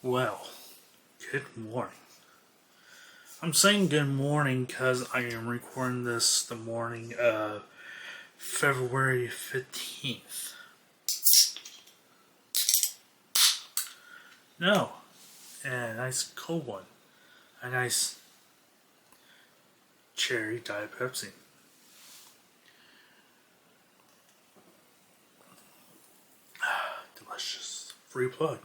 Well, good morning. I'm saying good morning because I am recording this the morning of February 15th. No, a nice cold one. A nice cherry Diet Pepsi. Delicious. Free plug.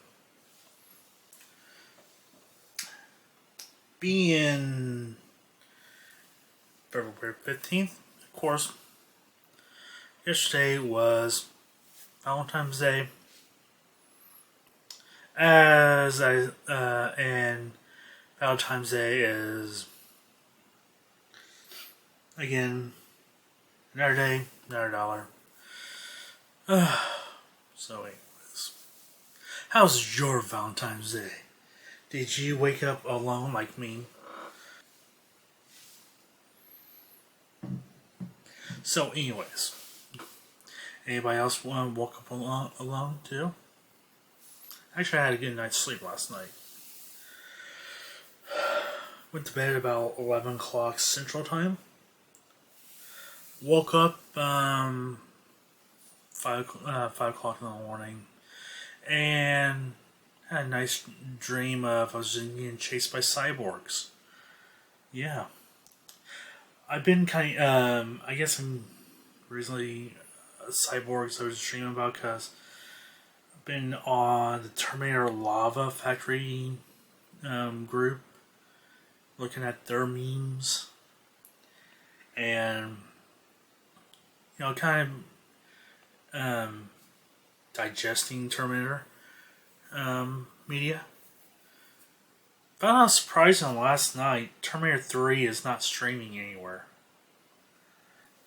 Being February 15th, of course, yesterday was Valentine's Day. And Valentine's Day is, again, another day, another dollar. So anyways, how's your Valentine's Day? Did you wake up alone like me? So anyways, anybody else woke up alone too? Actually, I had a good night's sleep last night. Went to bed about 11 o'clock Central Time. Woke up 5 o'clock in the morning and had a nice dream of I was getting chased by cyborgs. Yeah. I've been I guess I'm recently cyborgs I was dreaming about because I've been on the Terminator Lava Factory group looking at their memes and kind of digesting Terminator media. Found out surprising last night, Terminator 3 is not streaming anywhere.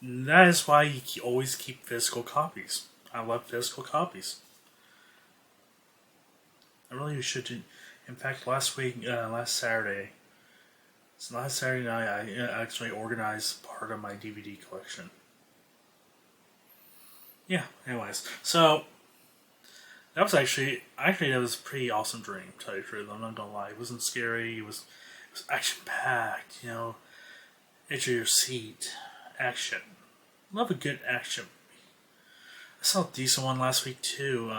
That is why you always keep physical copies. I love physical copies. I really should do. In fact, last Saturday night, I actually organized part of my DVD collection. Yeah, anyways. So, that was actually that was a pretty awesome dream, to tell you the truth. I'm not gonna lie. It wasn't scary. It was action packed. Edge of your seat, action. Love a good action movie. I saw a decent one last week too.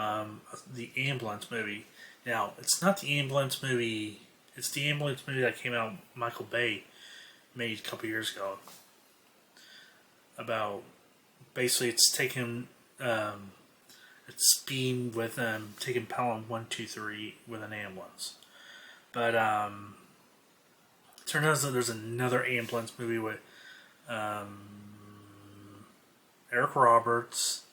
The Ambulance movie. Now it's not the Ambulance movie. It's the Ambulance movie that came out. Michael Bay made a couple years ago. About basically, it's taken. It's being with taking Pelham 123 with an ambulance, but turns out that there's another ambulance movie with Eric Roberts,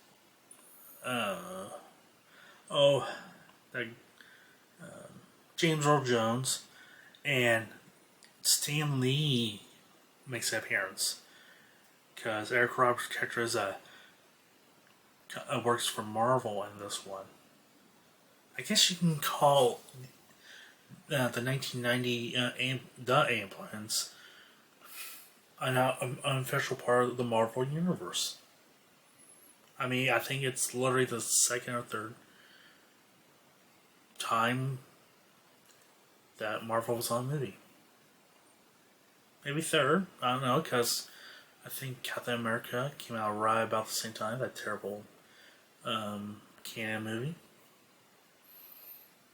James Earl Jones, and Stan Lee makes an appearance because Eric Roberts' character is works for Marvel in this one. I guess you can call the 1990 The Ambulance an unofficial part of the Marvel Universe. I mean, I think it's literally the second or third time that Marvel was on a movie. Maybe third, I don't know, because I think Captain America came out right about the same time, that terrible Can movie.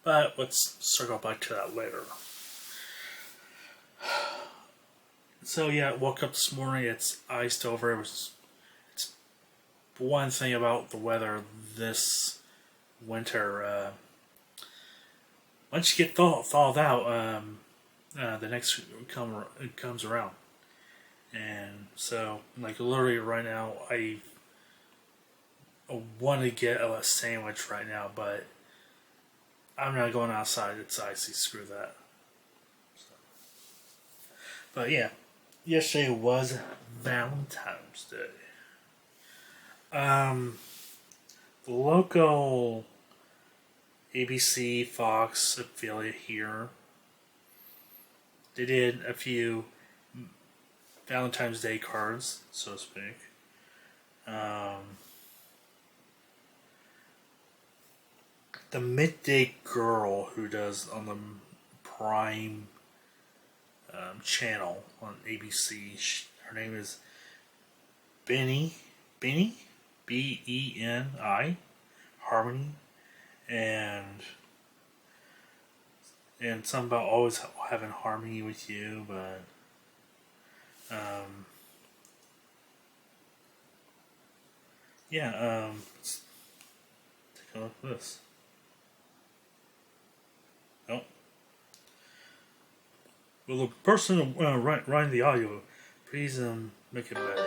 But let's circle back to that later. So yeah, I woke up this morning, it's iced over. It's one thing about the weather this winter. Once you get thawed out, the next comes around. And so, literally right now, I want to get a sandwich right now, but I'm not going outside. It's icy. Screw that. So. But yeah, yesterday was Valentine's Day. The local ABC Fox affiliate here, they did a few Valentine's Day cards, so to speak. the midday girl who does on the Prime channel on ABC. Her name is Benny, Beni, Harmony, and something about always having harmony with you, but let's take a look at this. Oh. Will the person writing the audio please make it better?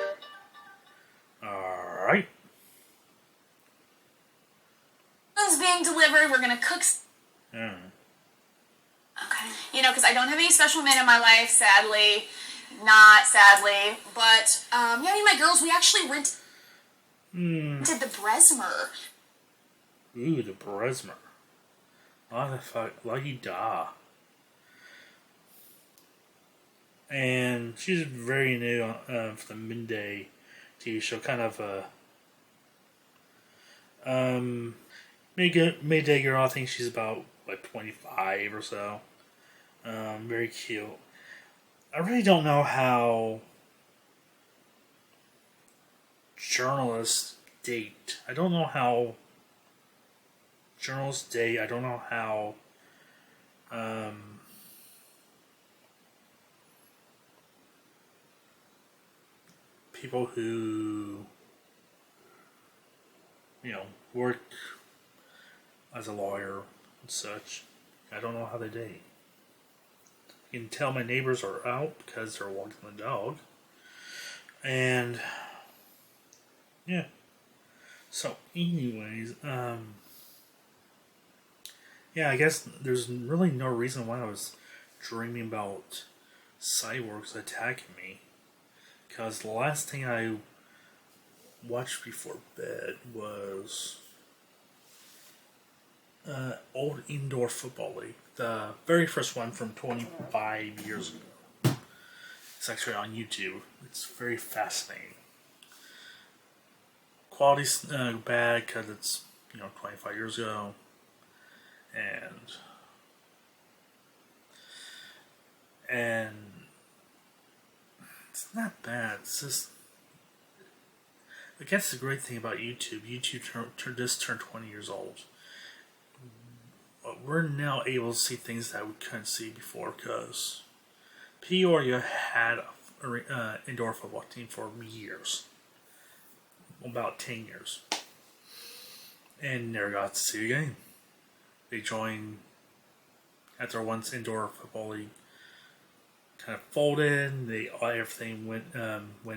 Alright. Is being delivered. We're gonna cook. Yeah. Okay. Because I don't have any special men in my life, sadly. Not sadly. But, me and my girls, we actually rented the Bresmer. Ooh, the Bresmer. Lucky da. And she's very new for the midday TV show. Kind of midday girl. I think she's about 25 or so. Very cute. I really don't know how journalists date. I don't know how journalists date. I don't know how people who work as a lawyer and such. I don't know how they date. You can tell my neighbors are out because they're walking the dog. And yeah. So anyways, I guess there's really no reason why I was dreaming about cyborgs attacking me. Because the last thing I watched before bed was old indoor football league. The very first one from 25 years ago. It's actually on YouTube. It's very fascinating. Quality's bad because it's 25 years ago, and it's not bad. It's just, I guess the great thing about YouTube. YouTube just turned 20 years old. We're now able to see things that we couldn't see before because Peoria had an indoor football team for years. About 10 years. And never got to see a game. They joined after once indoor football league kind of folded. Everything went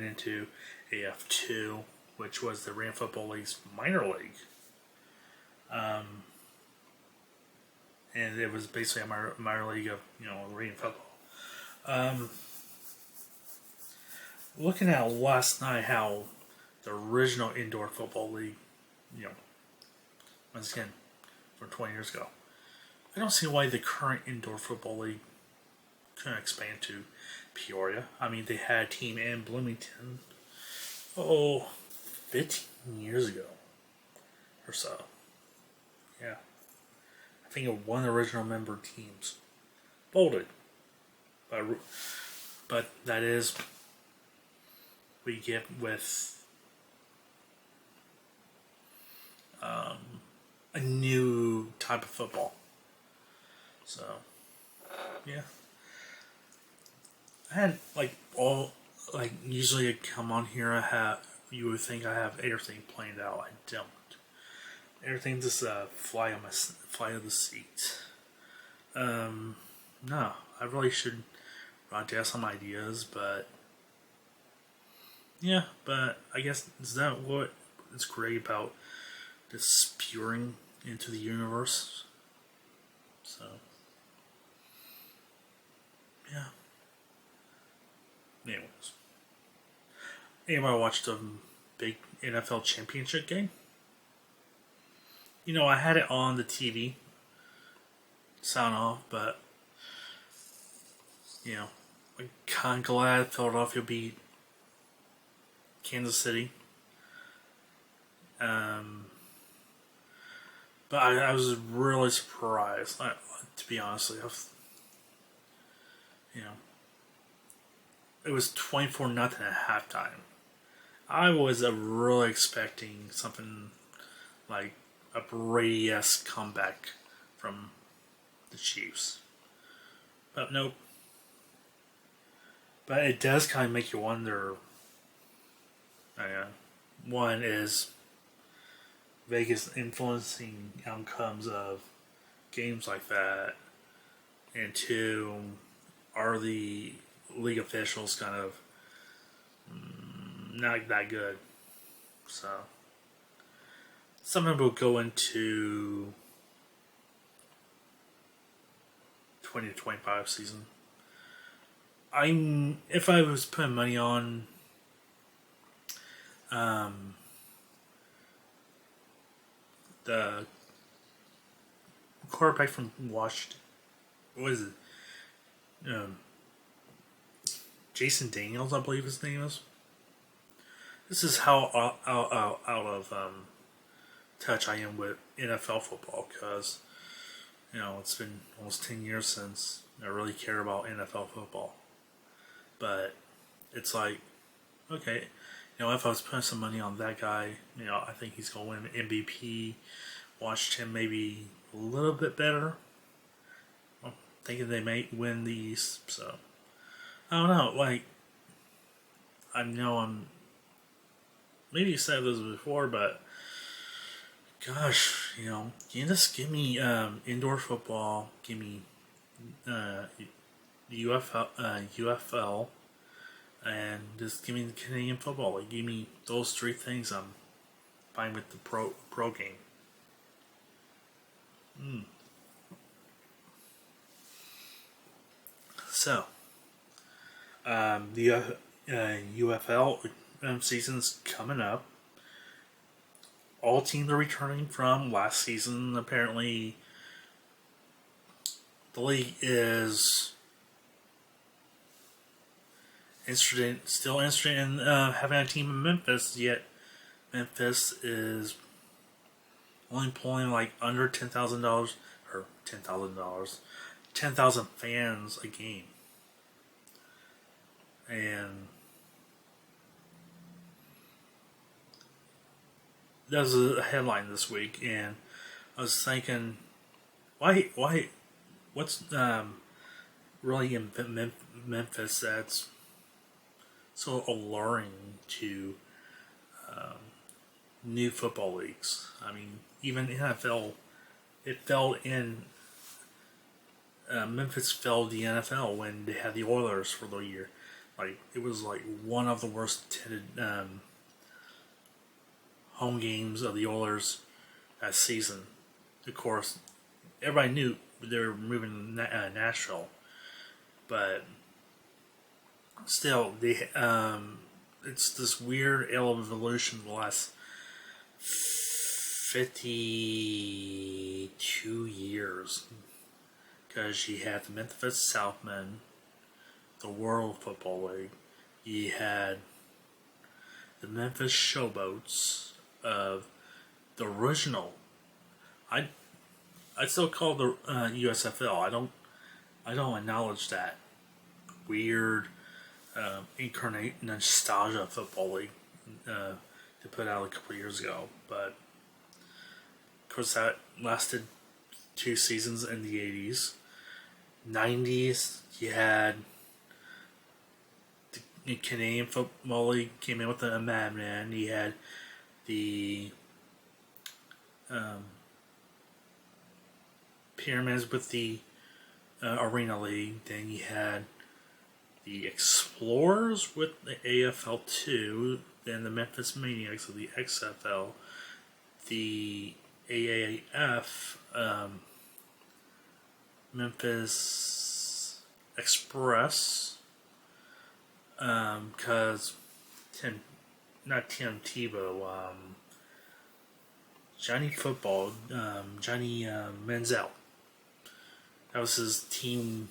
into AF2, which was the Ram Football League's minor league. And it was basically a minor league of Ram football. Looking at last night how the original indoor football league, once again, from 20 years ago. I don't see why the current indoor football league couldn't expand to Peoria. I mean, they had a team in Bloomington, 15 years ago or so. Yeah. I think of one original member teams folded. But that is what you get with a new type of football. So, yeah. I had usually I come on here, you would think I have everything planned out. I don't. Everything just fly on the seat. No, I really should write down some ideas, but yeah, but I guess is that what is great about this spewing into the universe? So, yeah. Anyways. Anybody watched the big NFL championship game? I had it on the TV, sound off, but, I'm kind of glad Philadelphia beat Kansas City. But I was really surprised, to be honest. You know, it was 24-0 at halftime. I was really expecting something like a Brady-esque comeback from the Chiefs. But nope. But it does kind of make you wonder. One is Vegas influencing outcomes of games like that, and two, are the league officials kind of not that good? So some of them will go into 20 to 25 season. If I was putting money on the quarterback from Washington, what is it? Jason Daniels, I believe his name is. This is how out of touch I am with NFL football, because it's been almost 10 years since I really cared about NFL football. But it's like, okay, if I was putting some money on that guy, I think he's going to win an MVP. Watched him maybe a little bit better. I'm thinking they may win the East, so I don't know. Like, I know I'm maybe said this before, but gosh, you just give me indoor football, give me UFL, and just give me the Canadian football. Like, give me those three things. I'm fine with the pro game. So, the UFL season's coming up. All teams are returning from last season. Apparently, the league is still interested in having a team in Memphis. Yet, Memphis is only pulling like under $10,000 or $10,000, 10,000 fans a game, and that was a headline this week. And I was thinking, what's really in Memphis that's so alluring to new football leagues? I mean, even NFL, it fell in. Memphis fell the NFL when they had the Oilers for the year. Like, it was like one of the worst attended home games of the Oilers that season. Of course, everybody knew they were moving to Nashville, but still, it's this weird evolution the last 52 years, because you had the Memphis Southmen, the World Football League, you had the Memphis Showboats of the original. I still call the USFL. I don't acknowledge that weird incarnate nostalgia football league they put out a couple of years ago. But of course, that lasted 2 seasons in the 80s. 90s, you had the Canadian Football League came in with the Madman. You had the Pyramids with the Arena League. Then you had the Explorers with the AFL2. Then the Memphis Maniacs with the XFL. The AAF, Memphis Express, because not Tim Tebow, Johnny Football, Johnny Manziel. That was his team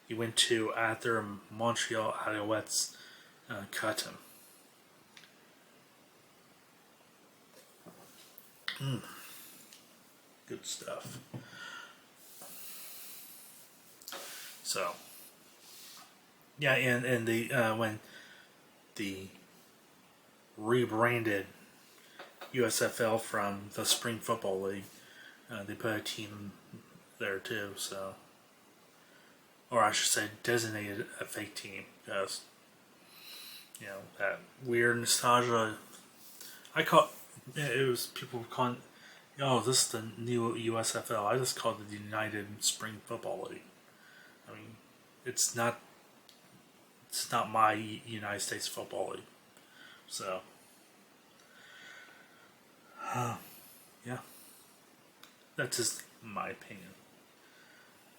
he went to after Montreal Alouettes cut him. stuff. So, yeah, and the when the rebranded USFL from the Spring Football League, they put a team there too. So, or I should say, designated a fake team because that weird nostalgia. I call it was people calling, oh, this is the new USFL. I just called it the United Spring Football League. I mean, it's not my United States Football League. So, yeah, that's just my opinion.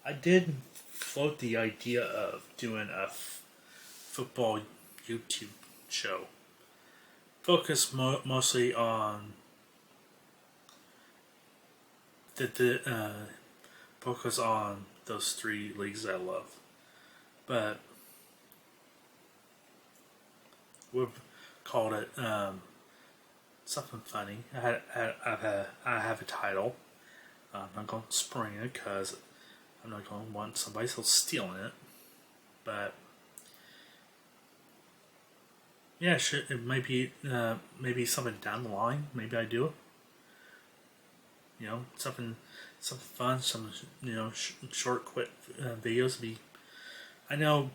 I did float the idea of doing a football YouTube show. Focus mostly on focus on those three leagues I love, but we've called it something funny. I have a title. I'm not going to spring it because I'm not going to want somebody else stealing it. But yeah, it might be maybe something down the line. Maybe I do it. Something fun. Some short, quick videos. I know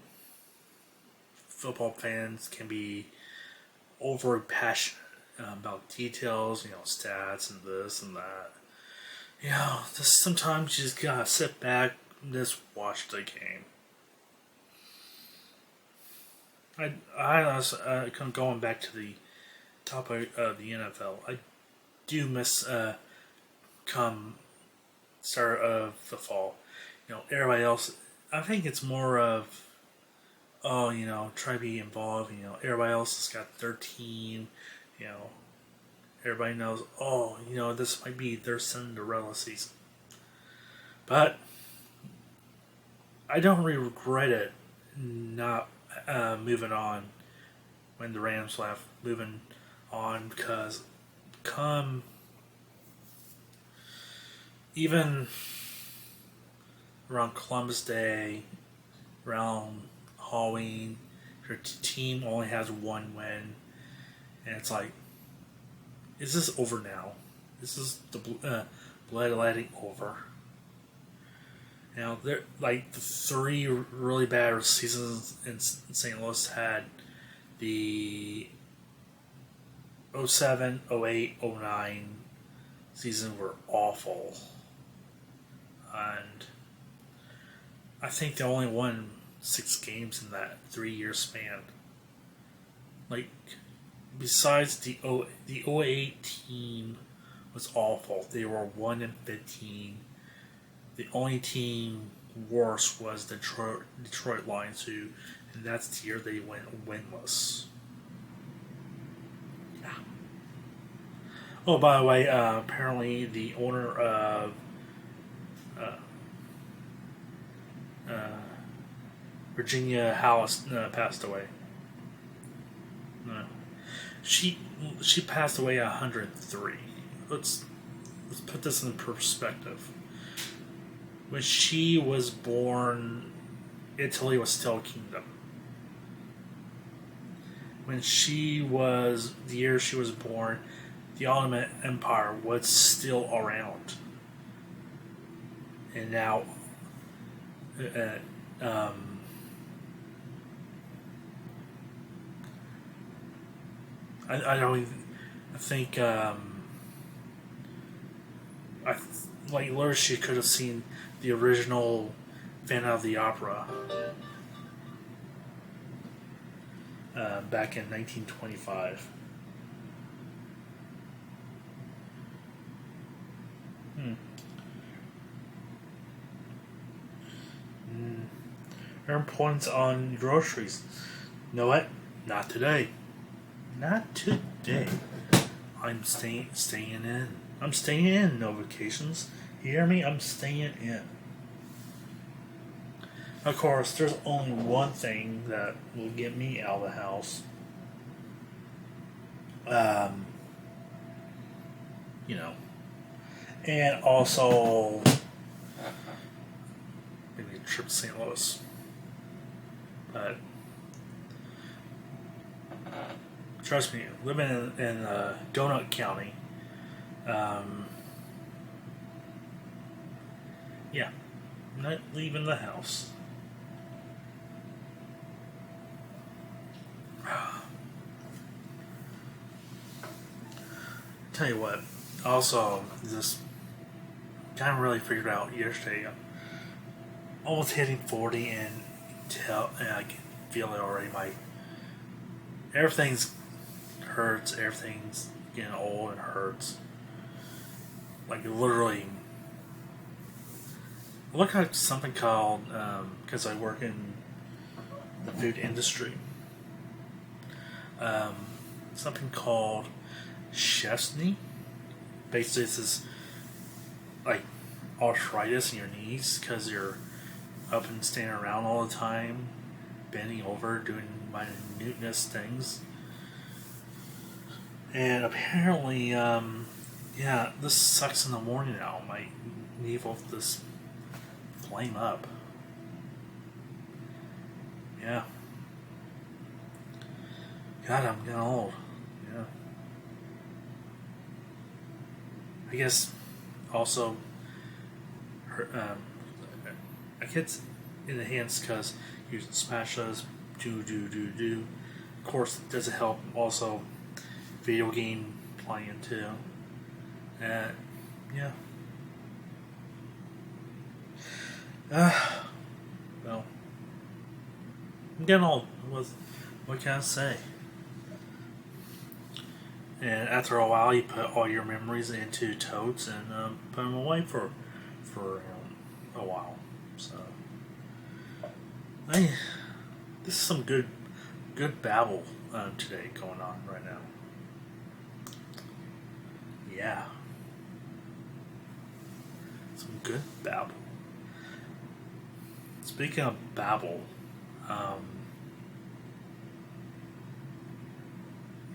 football fans can be over passionate about details. Stats and this and that. Just sometimes you just gotta sit back and just watch the game. I was going back to the topic of the NFL. I do miss come start of the fall. Everybody else. I think it's more of try to be involved. Everybody else has got their team. Everybody knows. This might be their Cinderella season. But I don't regret it not moving on when the Rams left. Moving on because come even around Columbus Day, around Halloween, your team only has one win, and it's like, is this over now? This is the bloodletting over. They're like the three really bad seasons in St. Louis had the 07, 08, 09 season were awful. And I think they only won 6 games in that 3-year span. Like, besides the 08 team was awful. They were 1-15. The only team worse was the Detroit Lions, and that's the year they went winless. Yeah. Oh, by the way, apparently the owner of Virginia House passed away. She passed away at 103. Let's put this in perspective. When she was born, Italy was still a kingdom. When the year she was born, the Ottoman Empire was still around. And now, I don't even, I think, literally she could have seen the original Phantom of the Opera back in 1925. Earn points on groceries. You know what? Not today. Not today. I'm staying in. I'm staying in. No vacations. You hear me? I'm staying in. Of course, there's only one thing that will get me out of the house. and also maybe a trip to St. Louis. But trust me, living in Donut County, yeah, not leaving the house. Tell you what, also, this kind of really figured out yesterday. I'm almost hitting 40, and I can feel it already. Everything's hurts. Everything's getting old and hurts. Like literally, I look at something called because I work in the food industry. Um, Something called chef's knee. Basically, this is like arthritis in your knees because you're up and standing around all the time, bending over, doing minuteness things. And apparently, yeah, this sucks in the morning now. My knee will just flame up. Yeah. God, I'm getting old. Yeah. I guess also, I get in the hands because using spatulas, do. Of course, does it help also video game playing too. Yeah. Well, I'm getting old. What can I say? And after a while, you put all your memories into totes and put them away for a while. So, this is some good babble today going on right now. Yeah, some good babble. Speaking of babble, I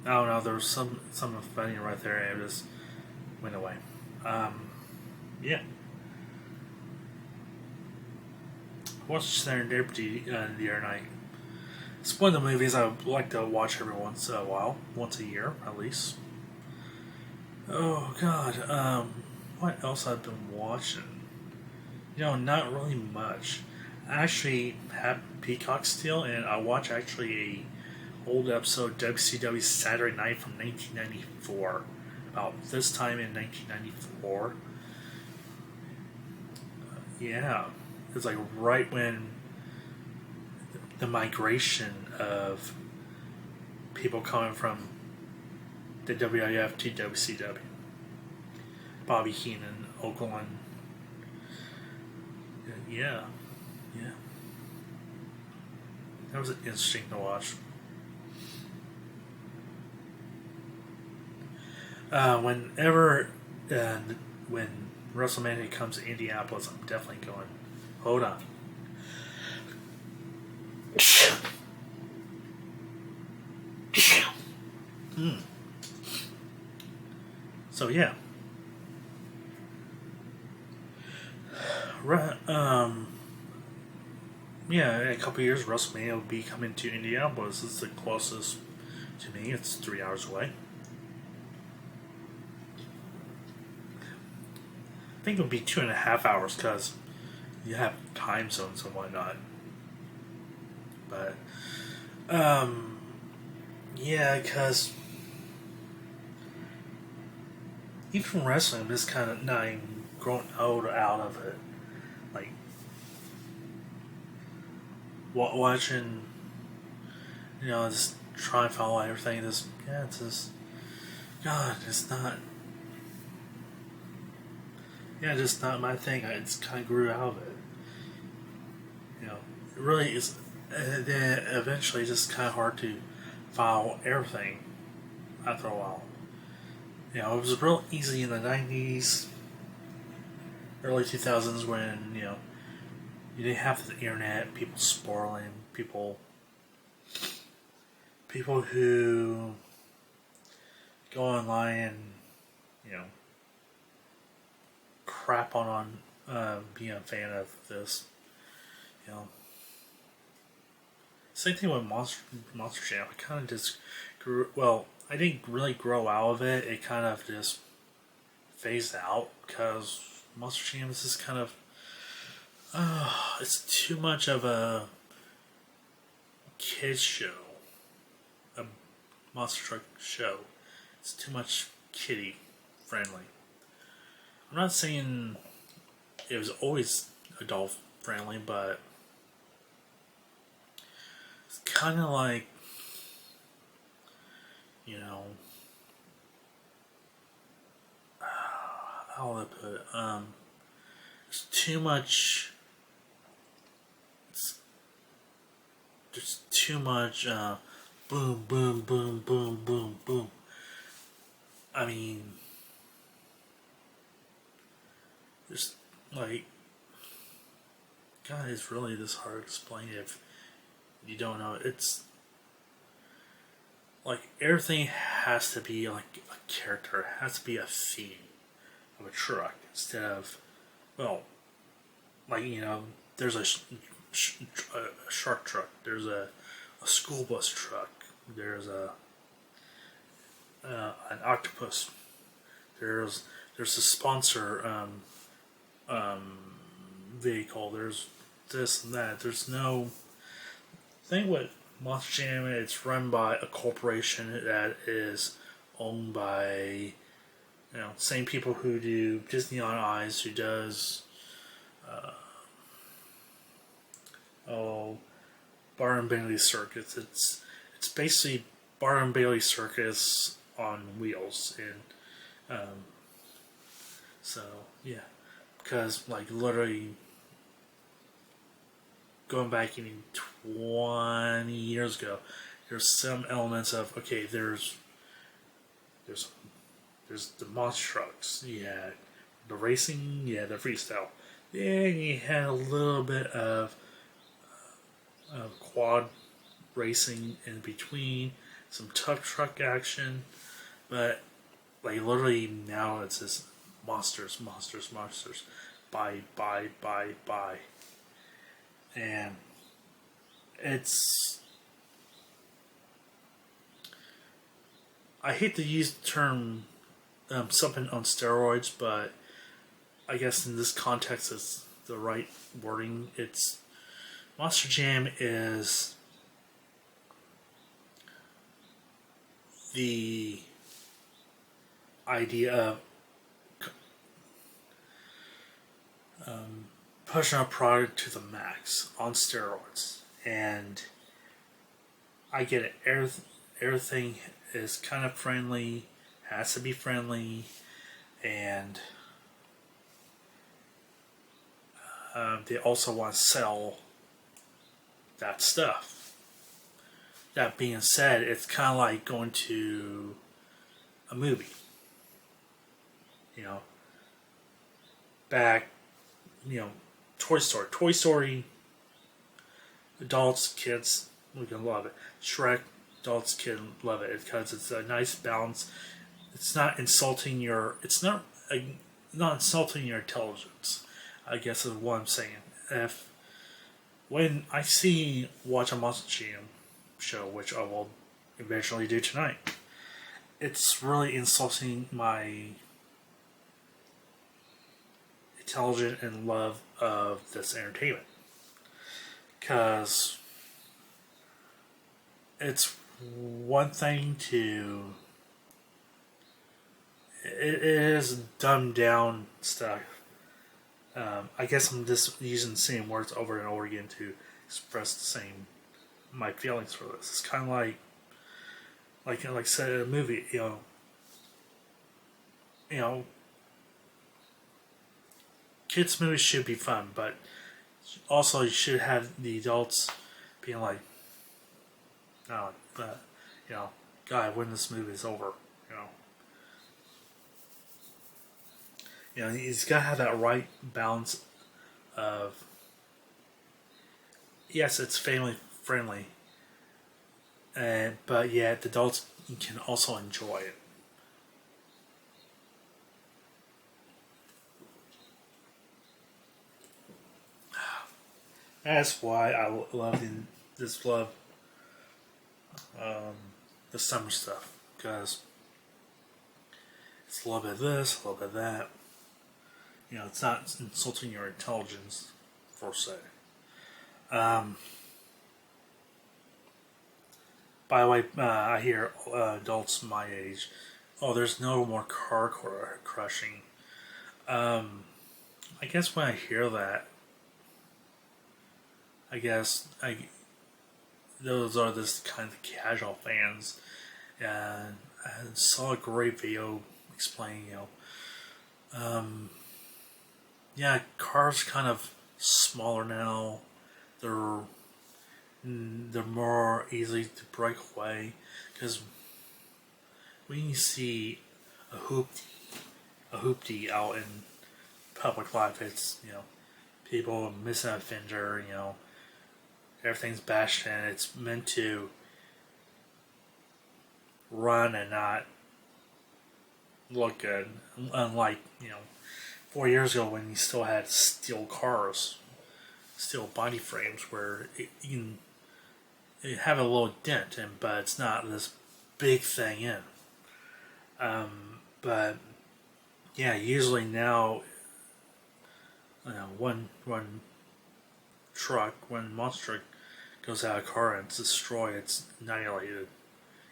don't know. There was something funny right there, and it just went away. Yeah. I watched Serendipity the other night. It's one of the movies I like to watch every once in a while, once a year at least. Oh God, what else I've been watching? Not really much. I actually have Peacock still, and I watch actually a old episode of WCW Saturday Night from 1994. About this time in 1994. Yeah, it's like right when the migration of people coming from the WIF to WCW. Bobby Heenan, Oakland. Yeah. That was interesting to watch. Whenever when WrestleMania comes to Indianapolis, I'm definitely going. Hold on. So yeah. Yeah, in a couple of years, WrestleMania will be coming to Indianapolis. It's the closest to me. It's 3 hours away. I think it would be 2.5 hours because you have time zones and whatnot. But, yeah, because even wrestling, I'm just kind of not even growing old out of it. Like, watching, just try and follow everything. It's just, God, it's not. Yeah, just not my thing. I just kind of grew out of it. It really is. Then eventually, it's just kind of hard to follow everything after a while. It was real easy in the 90s, early 2000s when, you didn't have the internet, people spoiling, people who go online and, crap on being a fan of this. You know, same thing with Monster Jam. I kind of just grew. Well, I didn't really grow out of it. It kind of just phased out because Monster Jam is just kind of. It's too much of a kids show, a monster truck show. It's too much kiddie friendly. I'm not saying it was always adult friendly, but it's kind of like, you know, how will I put it? There's too much. There's too much boom, boom, boom, boom, boom, boom. I mean, there's like, God, it's really this hard to explain if you don't know. It's like everything has to be like a character. It has to be a theme of a truck instead of, well, like, you know, there's a shark truck. There's a school bus truck. There's an octopus. There's a sponsor vehicle. There's this and that. There's no thing with Monster Jam. It's run by a corporation that is owned by, you know, same people who do Disney on Ice, who does Bar and Bailey Circus. It's basically Bar and Bailey Circus on wheels, and so yeah, because like literally going back even 20 years ago, there's some elements of okay, there's the monster trucks, you had the racing, you had the freestyle, then you had a little bit of quad racing in between, some tough truck action, but like literally now it's just monsters, buy, and it's. I hate to use the term something on steroids, but I guess in this context it's the right wording. It's Monster Jam is the idea of pushing a product to the max on steroids, and I get it. Everything is kind of friendly, has to be friendly, and they also want to sell that stuff. That being said, it's kind of like going to a movie. You know, back, you know, Toy Story. Toy Story, adults, kids, we can love it. Shrek, adults, kids love it because it's a nice balance. It's not insulting your. It's not insulting your intelligence, I guess is what I'm saying. When I watch a Monster Jam show, which I will eventually do tonight, it's really insulting my intelligence and love of this entertainment. Because it's one thing to. It is dumbed down stuff. I guess I'm just using the same words over and over again to express my feelings for this. It's kind of like I said in a movie, you know, kids' movies should be fun, but also you should have the adults being like, no, but you know, God, when this movie is over, you know, he's got to have that right balance of, yes, it's family friendly, but yet the adults can also enjoy it. That's why I love um, the summer stuff, because it's a little bit of this, a little bit of that. You know, it's not insulting your intelligence, per se. Um, by the way, I hear adults my age, oh, there's no more car crushing. I guess when I hear that, I guess those are this kind of casual fans, and I saw a great video explaining, yeah, cars kind of smaller now. They're they're more easy to break away, because when you see a hoopty out in public life, it's people missing a fender, everything's bashed in. It's meant to run and not look good. Unlike 4 years ago when you still had steel cars, steel body frames, where it have a little dent in, but it's not this big thing in. But yeah, usually now, one monster truck goes out of a car and it's destroyed, it's annihilated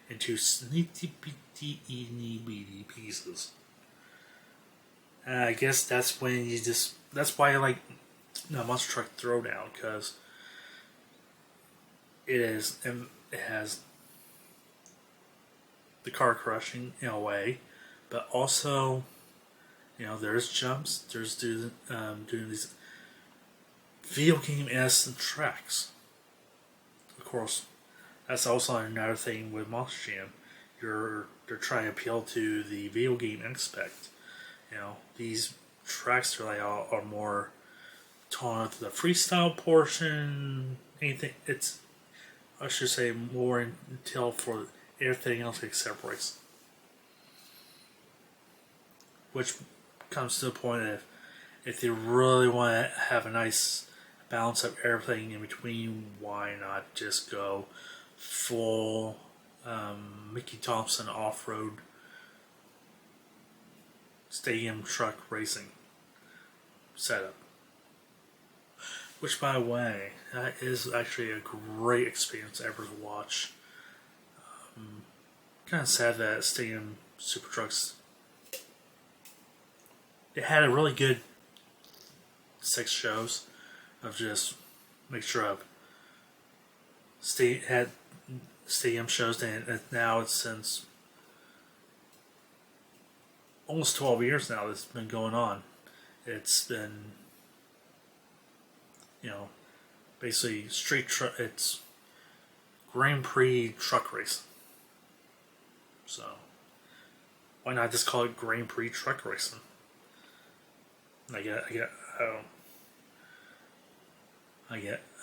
into sneaky bitty pieces. And I guess that's when that's why I like monster truck throwdown, because it has the car crushing in a way, but also there's jumps, there's doing these video game-esque tracks. Of course, that's also another thing with Monster Jam. They're trying to appeal to the video game aspect. These tracks are more taught to the freestyle portion. I should say, more until for everything else except racing. Which comes to the point of, if they really want to have a nice balance of everything in between, why not just go full Mickey Thompson off-road stadium truck racing setup? Which, by the way, that is actually a great experience ever to watch. Kind of sad that Stadium Super Trucks, it had a really good 6 shows of just mixture of had stadium shows, and now it's since almost 12 years now that's been going on. It's been basically it's Grand Prix truck racing. So why not just call it Grand Prix truck racing? I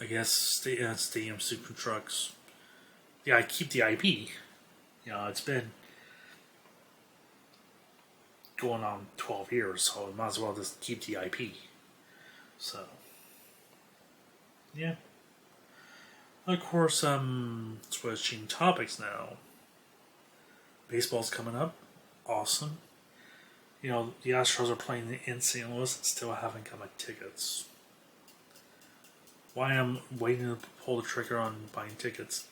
guess stadium super trucks. Yeah, I keep the IP. It's been going on 12 years, so I might as well just keep the IP. So yeah. Of course, switching topics now. Baseball's coming up. Awesome. The Astros are playing in St. Louis and still haven't got my tickets. Why I'm waiting to pull the trigger on buying tickets.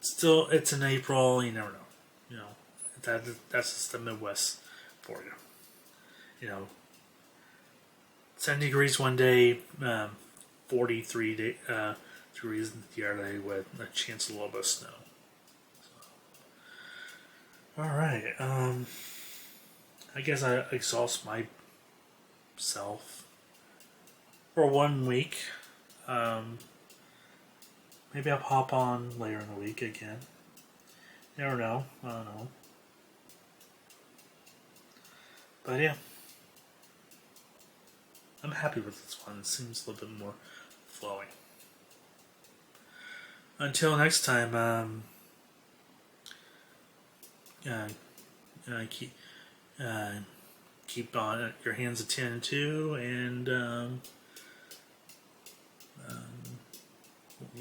It's in April. You never know. That's just the Midwest for you. 70 degrees one day, 43 degrees the other day, with a chance of a little bit of snow. So. All right. I guess I exhaust myself for 1 week. Maybe I'll hop on later in the week again. Never know. I don't know. But yeah. I'm happy with this one. It seems a little bit more flowing. Until next time, keep on your hands attended to, and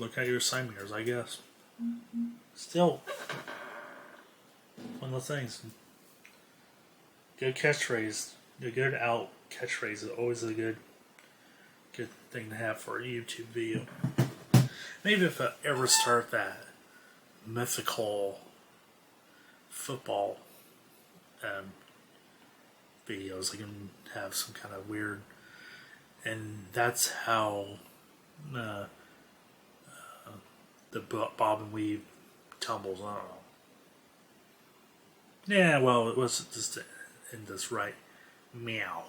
look at your side mirrors, I guess. Still, one of the things. Good catchphrase, a good out catchphrase is always a good thing to have for a YouTube video. Maybe if I ever start that mythical football videos, I can have some kind of weird, and that's how the bob and weave tumbles. I don't know. Yeah, well, it was just in this right meow.